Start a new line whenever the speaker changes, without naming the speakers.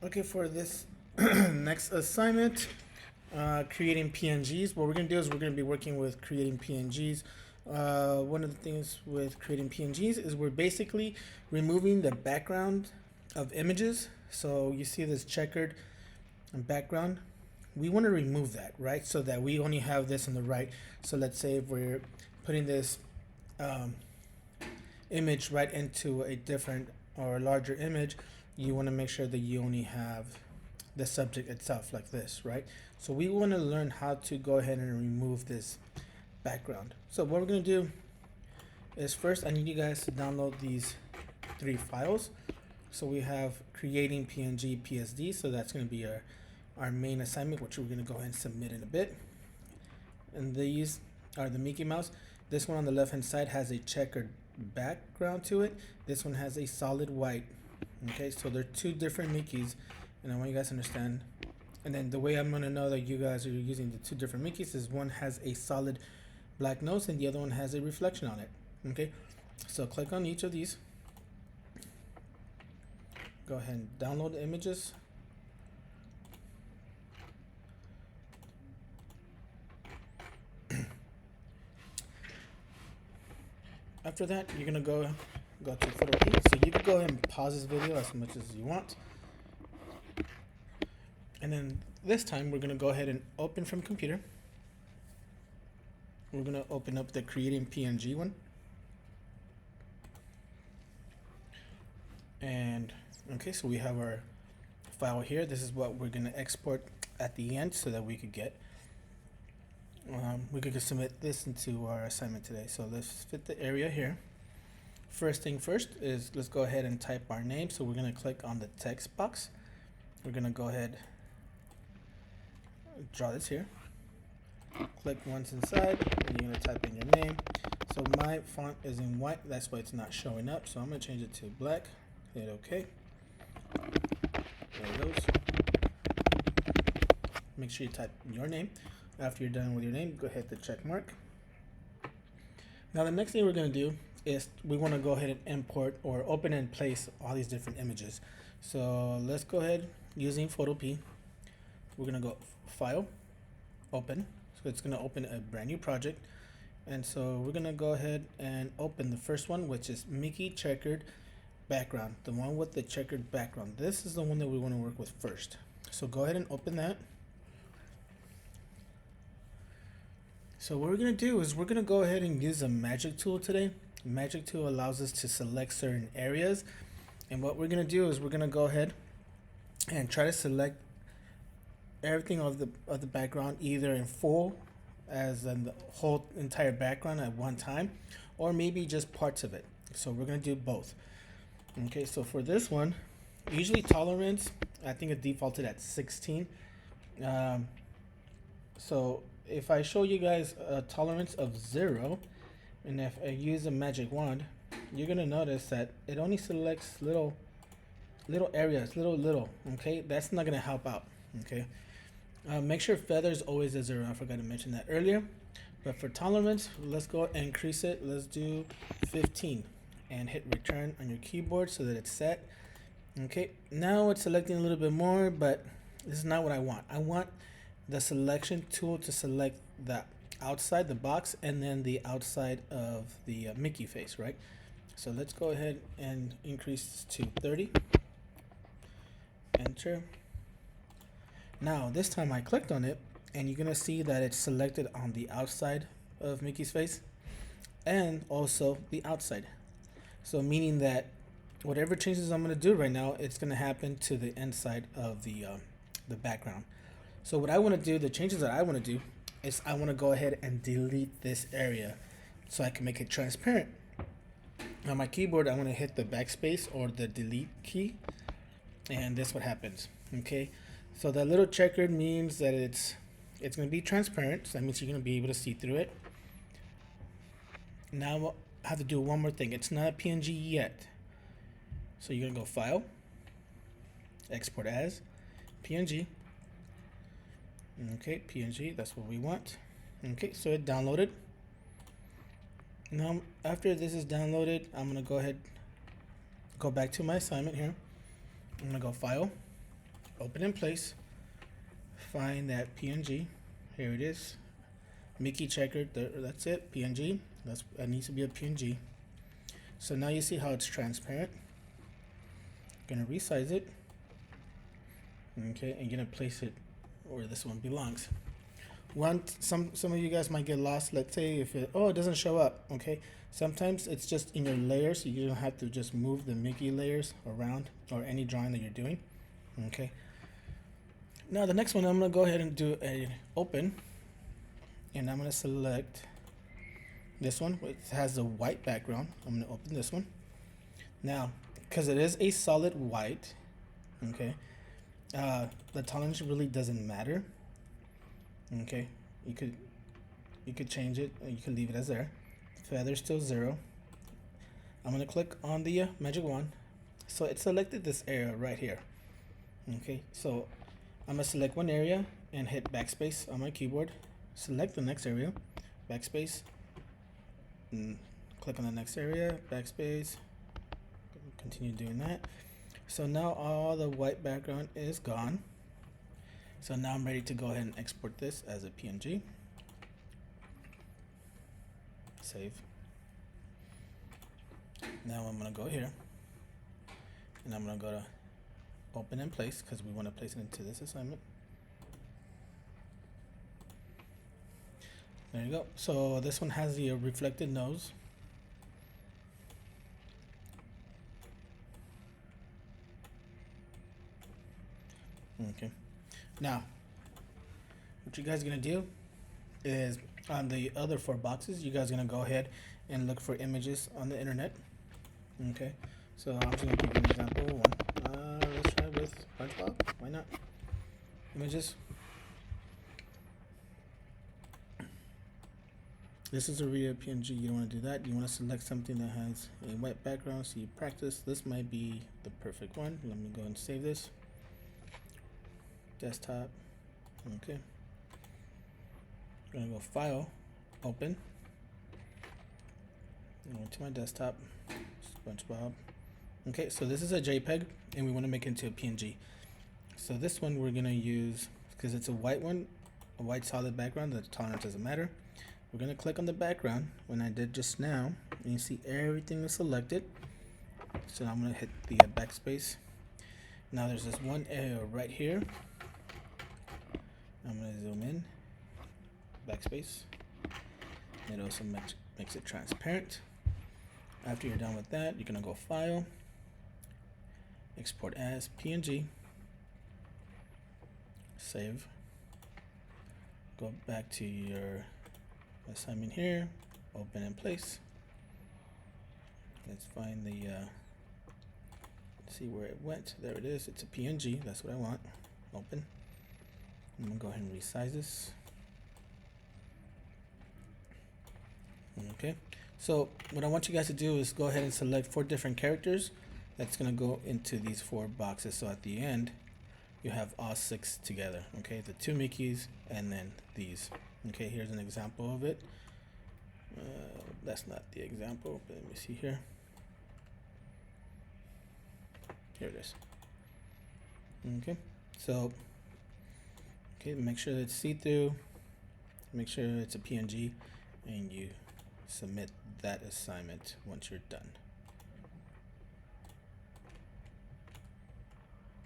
Okay, for this next assignment, creating PNGs, what we're going to do is we're going to be working with creating PNGs. One of the things with creating PNGs is we're basically removing the background of images. So you see this checkered background. We want to remove that, right? So that we only have this on the right. So let's say if we're putting this um, image right into a different or larger image, you want to make sure that you only have the subject itself like this, right? So we want to learn how to go ahead and remove this background. So what we're going to do is first I need you guys to download these 3 files. So we have creating PNG PSD, so that's going to be our main assignment, which we're going to go ahead and submit in a bit. And these are the Mickey Mouse. This one on the left hand side has a checkered background to it. This one has a solid white. Okay, so they're 2 different Mickeys, and I want you guys to understand. And then the way I'm gonna know that you guys are using the 2 different Mickeys is one has a solid black nose and the other one has a reflection on it. Okay, so click on each of these. Go ahead and download the images. After that, you're gonna go to photo P. So you can go ahead and pause this video as much as you want. And then this time we're gonna go ahead and open from computer. We're gonna open up the creating PNG one. And okay, so we have our file here. This is what we're gonna export at the end so that we could get we could just submit this into our assignment today. So let's fit the area here. First thing first is let's go ahead and type our name. So we're gonna click on the text box. We're gonna go ahead draw this here. Click once inside and you're gonna type in your name. So my font is in white, that's why it's not showing up. So I'm gonna change it to black. Hit OK. There it goes. Make sure you type your name. After you're done with your name, go hit the check mark. Now the next thing we're going to do is we want to go ahead and import or open and place all these different images. So let's go ahead using photo P. We're going to go file, open. So it's going to open a brand new project. And so we're going to go ahead and open the first one, which is Mickey checkered background, the one with the checkered background. This is the one that we want to work with first. So go ahead and open that. So what we're going to do is we're going to go ahead and use a magic tool today. Magic tool allows us to select certain areas. And what we're going to do is we're going to go ahead and try to select everything of the background either in full as in the whole entire background at one time, or maybe just parts of it. So we're going to do both. Okay, so for this one, usually tolerance, I think it defaulted at 16. So if I show you guys a tolerance of 0, and if I use a magic wand, you're gonna notice that it only selects little areas, little. Okay, that's not gonna help out. Okay, make sure feather is always a 0. I forgot to mention that earlier. But for tolerance, let's go and increase it. Let's do 15 and hit return on your keyboard so that it's set. Okay, now it's selecting a little bit more, but this is not what I want. I want the selection tool to select the outside the box and then the outside of the Mickey face, right? So let's go ahead and increase this to 30. Enter. Now this time I clicked on it and you're gonna see that it's selected on the outside of Mickey's face and also the outside. So meaning that whatever changes I'm gonna do right now, it's gonna happen to the inside of the background. So what I want to do, the changes that I want to do, is I want to go ahead and delete this area so I can make it transparent. On my keyboard, I want to hit the backspace or the delete key, and this what happens. Okay, so that little checkered means that it's going to be transparent. So that means you're going to be able to see through it. Now I have to do one more thing. It's not a PNG yet, so you're going to go File, Export as PNG. Okay, PNG, that's what we want. Okay, so it downloaded. Now, after this is downloaded, I'm gonna go ahead, go back to my assignment here. I'm gonna go File, open in place, find that PNG. Here it is, Mickey checkered. That's it, PNG. That needs to be a PNG. So now you see how it's transparent. Gonna resize it. Okay, and gonna place it where this one belongs. Some of you guys might get lost. Let's say if it doesn't show up. Okay, sometimes it's just in your layers. So you don't have to just move the Mickey layers around or any drawing that you're doing. Okay. Now the next one, I'm gonna go ahead and do a open, and I'm gonna select this one, which has a white background. I'm gonna open this one. Now, because it is a solid white, okay, the tolerance really doesn't matter. Okay, you could change it, or you could leave it as there. Feather still 0. I'm gonna click on the magic wand. So it selected this area right here. Okay, so I'm gonna select one area and hit backspace on my keyboard. Select the next area, backspace, and click on the next area, backspace. Continue doing that. So now all the white background is gone. So now I'm ready to go ahead and export this as a PNG. Save. Now I'm gonna go here, and I'm gonna go to open in place because we want to place it into this assignment. There you go. So this one has the reflected nose. Okay. Now, what you guys are gonna do is on the other 4 boxes, you guys are gonna go ahead and look for images on the internet. Okay. So I'm just gonna give you an example. One. Let's try with SpongeBob. Why not? Images. This is a real PNG. You don't want to do that. You want to select something that has a white background. So you practice. This might be the perfect one. Let me go and save this. Desktop. Okay. I'm gonna go File, Open. Go to my desktop. SpongeBob. Okay, so this is a JPEG, and we want to make it into a PNG. So this one we're gonna use because it's a white one, a white solid background. The tolerance doesn't matter. We're gonna click on the background when I did just now, and you see everything is selected. So I'm gonna hit the backspace. Now there's this one area right here. I'm gonna zoom in, backspace. It also makes it transparent. After you're done with that, you're gonna go File, Export as PNG, Save. Go back to your assignment here, open in place. Let's find the, see where it went. There it is. It's a PNG. That's what I want. Open. I'm gonna go ahead and resize this. Okay. So what I want you guys to do is go ahead and select 4 different characters. That's gonna go into these 4 boxes. So at the end, you have all 6 together. Okay, the 2 Mickeys and then these. Okay, here's an example of it. That's not the example, but let me see here. Here it is. Okay, so make sure it's see-through, make sure it's a PNG, and you submit that assignment once you're done.